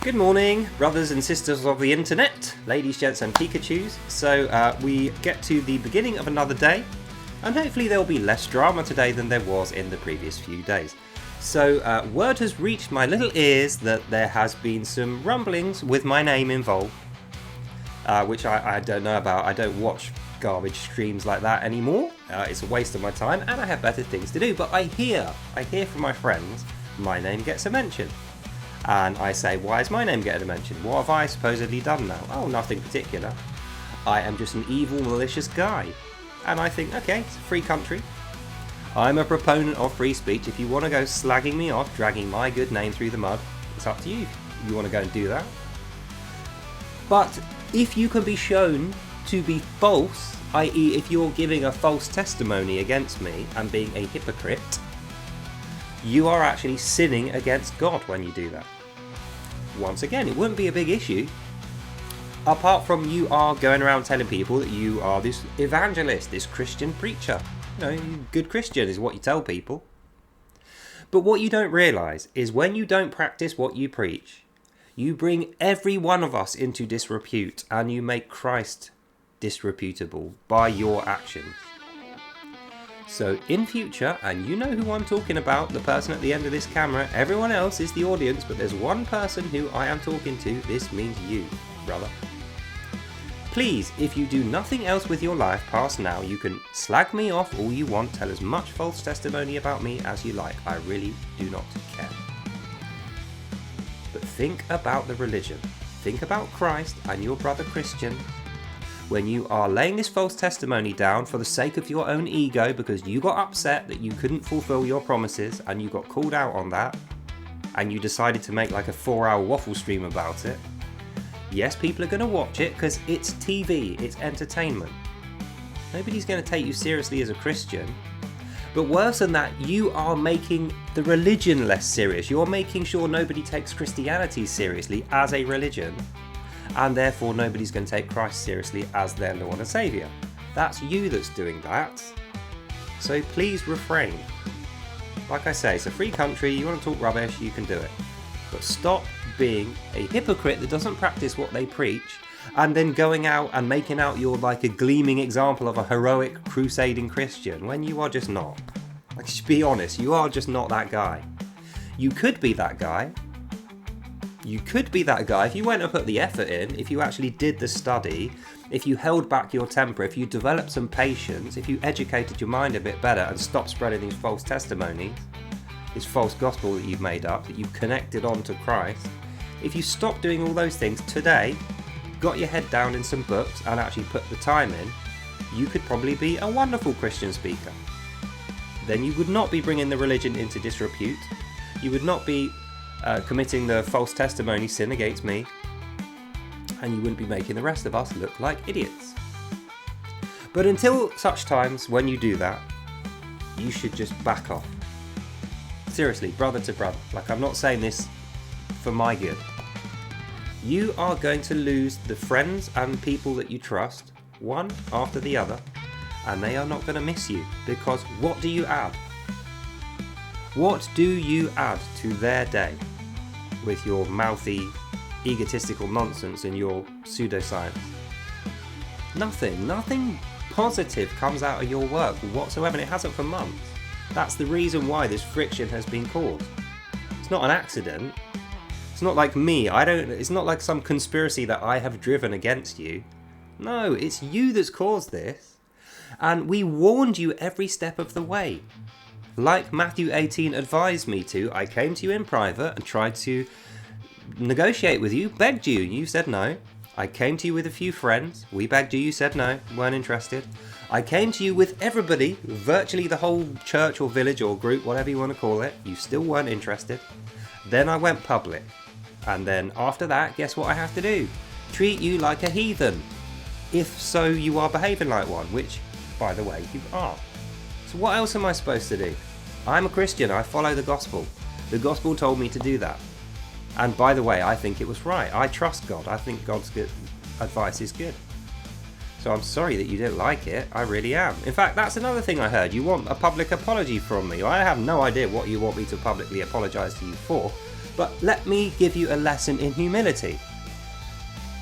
Good morning, brothers and sisters of the internet, ladies, gents and Pikachus. So we get to the beginning of another day, and hopefully there will be less drama today than there was in the previous few days. So word has reached my little ears that there has been some rumblings with my name involved, which I don't know about. I don't watch garbage streams like that anymore. It's a waste of my time, and I have better things to do. But I hear from my friends my name gets a mention. And I say, why is my name getting a mention? What have I supposedly done now? Oh, nothing particular. I am just an evil, malicious guy. And I think, okay, it's a free country. I'm a proponent of free speech. If you want to go slagging me off, dragging my good name through the mud, it's up to you. You want to go and do that. But if you can be shown to be false, i.e. if you're giving a false testimony against me and being a hypocrite, you are actually sinning against God when you do that. Once again, it wouldn't be a big issue, apart from you are going around telling people that you are this evangelist, this Christian preacher. You know, good Christian is what you tell people. But what you don't realise is when you don't practice what you preach, you bring every one of us into disrepute, and you make Christ disreputable by your actions. So in future, and you know who I'm talking about, the person at the end of this camera, everyone else is the audience, but there's one person who I am talking to. This means you, brother. Please, if you do nothing else with your life past now, you can slag me off all you want, tell as much false testimony about me as you like. I really do not care. But think about the religion. Think about Christ and your brother Christian. When you are laying this false testimony down for the sake of your own ego because you got upset that you couldn't fulfill your promises and you got called out on that, and you decided to make like a 4-hour waffle stream about it. Yes, people are going to watch it because it's TV, it's entertainment. Nobody's going to take you seriously as a Christian. But worse than that, you are making the religion less serious. You're making sure nobody takes Christianity seriously as a religion. And therefore nobody's going to take Christ seriously as their Lord and Saviour. That's you that's doing that. So please refrain. Like I say, it's a free country, you want to talk rubbish, you can do it. But stop being a hypocrite that doesn't practice what they preach, and then going out and making out you're like a gleaming example of a heroic, crusading Christian, when you are just not. Like, just be honest, you are just not that guy. You could be that guy. You could be that guy if you went and put the effort in, if you actually did the study, if you held back your temper, if you developed some patience, if you educated your mind a bit better and stopped spreading these false testimonies, this false gospel that you've made up, that you've connected on to Christ. If you stopped doing all those things today, got your head down in some books and actually put the time in, you could probably be a wonderful Christian speaker. Then you would not be bringing the religion into disrepute. You would not be committing the false testimony sin against me, and you wouldn't be making the rest of us look like idiots. But until such times when you do that, you should just back off. Seriously, brother to brother. Like, I'm not saying this for my good. You are going to lose the friends and people that you trust, one after the other, and they are not going to miss you, because what do you add? What do you add to their day with your mouthy, egotistical nonsense and your pseudoscience? Nothing positive comes out of your work whatsoever, and it hasn't for months. That's the reason why this friction has been caused. It's not an accident. It's not like me. It's not like some conspiracy that I have driven against you. No, it's you that's caused this. And we warned you every step of the way. Like Matthew 18 advised me to, I came to you in private and tried to negotiate with you, begged you, and you said no. I came to you with a few friends, we begged you, you said no, weren't interested. I came to you with everybody, virtually the whole church or village or group, whatever you want to call it, you still weren't interested. Then I went public, and then after that, guess what I have to do? Treat you like a heathen, if so you are behaving like one, which, by the way, you are. So what else am I supposed to do? I'm a Christian, I follow the gospel. The gospel told me to do that. And by the way, I think it was right. I trust God. I think God's good advice is good. So I'm sorry that you didn't like it. I really am. In fact, that's another thing I heard. You want a public apology from me. I have no idea what you want me to publicly apologise to you for. But let me give you a lesson in humility.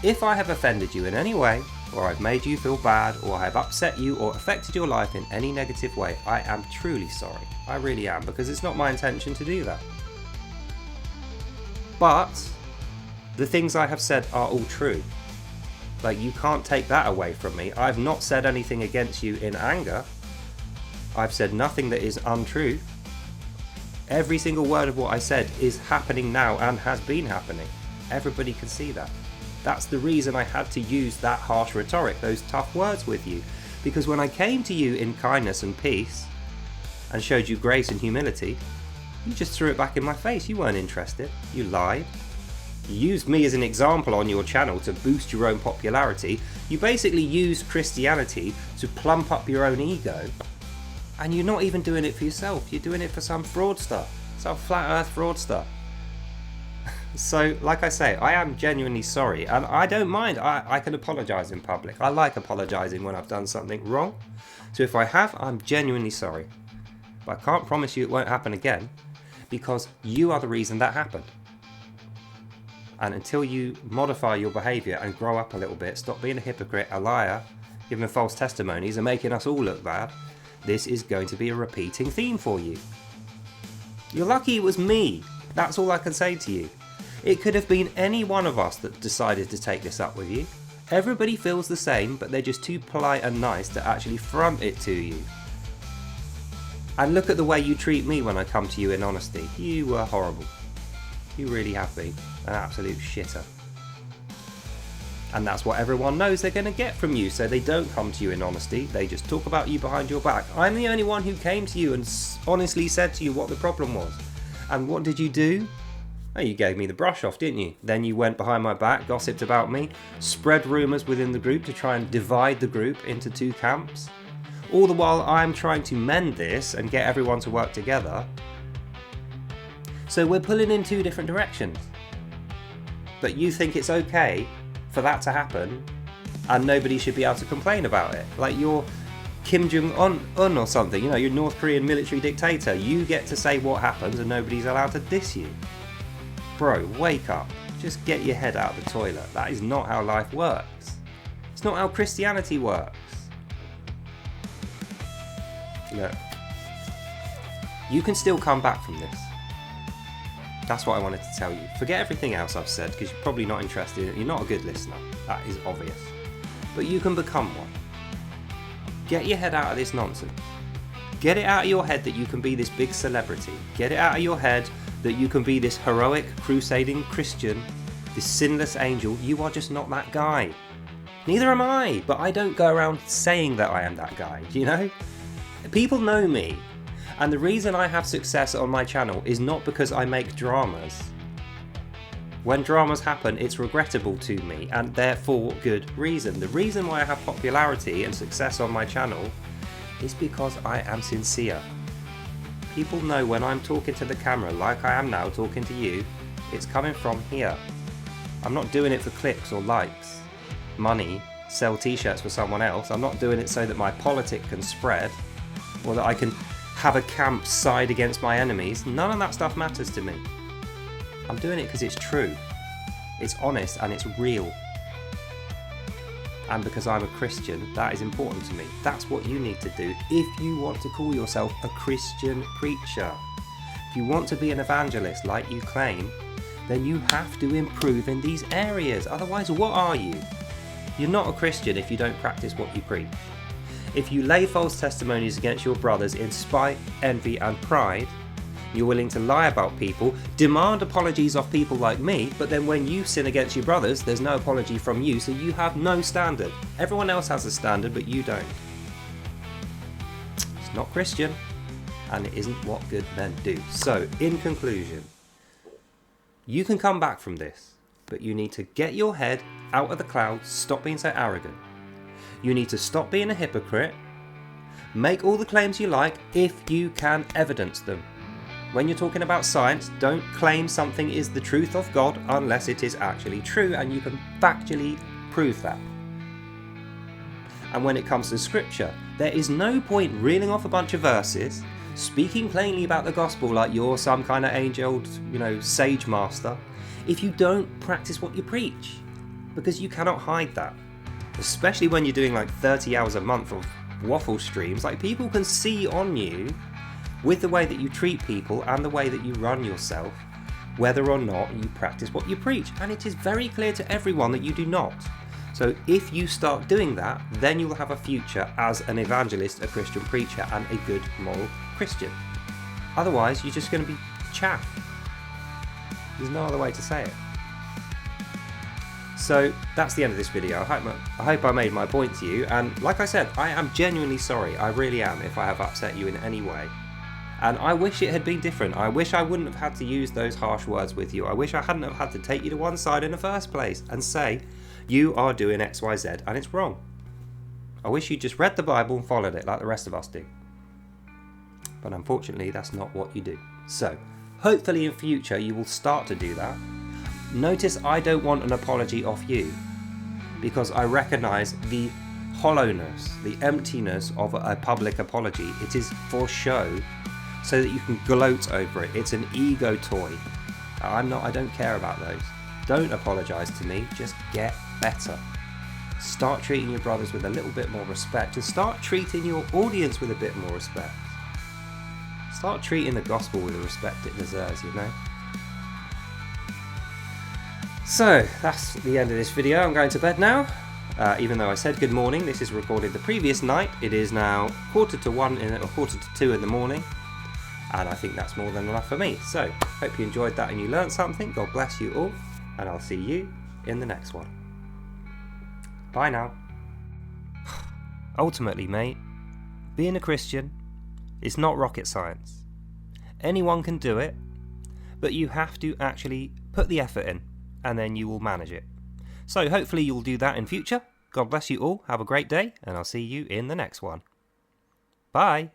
If I have offended you in any way, or I've made you feel bad, or I have upset you or affected your life in any negative way, I am truly sorry. I really am, because it's not my intention to do that. But the things I have said are all true. Like, you can't take that away from me. I've not said anything against you in anger. I've said nothing that is untrue. Every single word of what I said is happening now and has been happening. Everybody can see that. That's the reason I had to use that harsh rhetoric, those tough words with you. Because when I came to you in kindness and peace, and showed you grace and humility, you just threw it back in my face. You weren't interested. You lied. You used me as an example on your channel to boost your own popularity. You basically used Christianity to plump up your own ego. And you're not even doing it for yourself. You're doing it for some fraudster, some flat earth fraudster. So, like I say, I am genuinely sorry, and I don't mind. I can apologise in public. I like apologising when I've done something wrong. So if I have, I'm genuinely sorry. But I can't promise you it won't happen again, because you are the reason that happened. And until you modify your behaviour and grow up a little bit, stop being a hypocrite, a liar, giving false testimonies and making us all look bad, this is going to be a repeating theme for you. You're lucky it was me. That's all I can say to you. It could have been any one of us that decided to take this up with you. Everybody feels the same, but they're just too polite and nice to actually front it to you. And look at the way you treat me when I come to you in honesty. You were horrible. You really have been. An absolute shitter. And that's what everyone knows they're going to get from you, so they don't come to you in honesty. They just talk about you behind your back. I'm the only one who came to you and honestly said to you what the problem was. And what did you do? Oh, you gave me the brush off, didn't you? Then you went behind my back, gossiped about me, spread rumours within the group to try and divide the group into two camps. All the while I'm trying to mend this and get everyone to work together. So we're pulling in two different directions. But you think it's okay for that to happen and nobody should be able to complain about it. Like you're Kim Jong-un or something, you know, you're North Korean military dictator. You get to say what happens and nobody's allowed to diss you. Bro, wake up. Just get your head out of the toilet. That is not how life works. It's not how Christianity works. Look, you can still come back from this. That's what I wanted to tell you. Forget everything else I've said, because you're probably not interested. You're not a good listener. That is obvious. But you can become one. Get your head out of this nonsense. Get it out of your head that you can be this big celebrity. Get it out of your head that you can be this heroic, crusading Christian, this sinless angel. You are just not that guy. Neither am I, but I don't go around saying that I am that guy, do you know? People know me, and the reason I have success on my channel is not because I make dramas. When dramas happen, it's regrettable to me, and therefore good reason. The reason why I have popularity and success on my channel is because I am sincere. People know when I'm talking to the camera like I am now talking to you, it's coming from here. I'm not doing it for clicks or likes, money, sell t-shirts for someone else. I'm not doing it so that my politic can spread or that I can have a camp side against my enemies. None of that stuff matters to me. I'm doing it because it's true, it's honest and it's real. And because I'm a Christian, that is important to me. That's what you need to do if you want to call yourself a Christian preacher. If you want to be an evangelist like you claim, then you have to improve in these areas. Otherwise, what are you? You're not a Christian if you don't practice what you preach. If you lay false testimonies against your brothers in spite, envy and pride, you're willing to lie about people, demand apologies of people like me, but then when you sin against your brothers, there's no apology from you, so you have no standard. Everyone else has a standard, but you don't. It's not Christian, and it isn't what good men do. So, in conclusion, you can come back from this, but you need to get your head out of the clouds, stop being so arrogant. You need to stop being a hypocrite, make all the claims you like if you can evidence them. When you're talking about science, don't claim something is the truth of God unless it is actually true and you can factually prove that. And when it comes to scripture, there is no point reeling off a bunch of verses, speaking plainly about the gospel like you're some kind of age-old, sage master, if you don't practice what you preach, because you cannot hide that. Especially when you're doing like 30 hours a month of waffle streams, like people can see on you with the way that you treat people and the way that you run yourself, whether or not you practice what you preach. And it is very clear to everyone that you do not. So if you start doing that, then you will have a future as an evangelist, a Christian preacher, and a good moral Christian. Otherwise, you're just going to be chaff. There's no other way to say it. So that's the end of this video. I hope I made my point to you, and like I said, I am genuinely sorry. I really am if I have upset you in any way. And I wish it had been different. I wish I wouldn't have had to use those harsh words with you. I wish I hadn't have had to take you to one side in the first place and say, you are doing X, Y, Z and it's wrong. I wish you just read the Bible and followed it like the rest of us do. But unfortunately, that's not what you do. So, hopefully in future you will start to do that. Notice I don't want an apology off you, because I recognise the hollowness, the emptiness of a public apology. It is for show, so that you can gloat over it. It's an ego toy. I don't care about those. Don't apologise to me, just get better. Start treating your brothers with a little bit more respect, and start treating your audience with a bit more respect. Start treating the gospel with the respect it deserves, So, that's the end of this video. I'm going to bed now. Even though I said good morning, this is recorded the previous night. It is now 2:45 in the morning. And I think that's more than enough for me. So, hope you enjoyed that and you learned something. God bless you all. And I'll see you in the next one. Bye now. Ultimately, mate, being a Christian is not rocket science. Anyone can do it, but you have to actually put the effort in, and then you will manage it. So hopefully you'll do that in future. God bless you all. Have a great day, and I'll see you in the next one. Bye.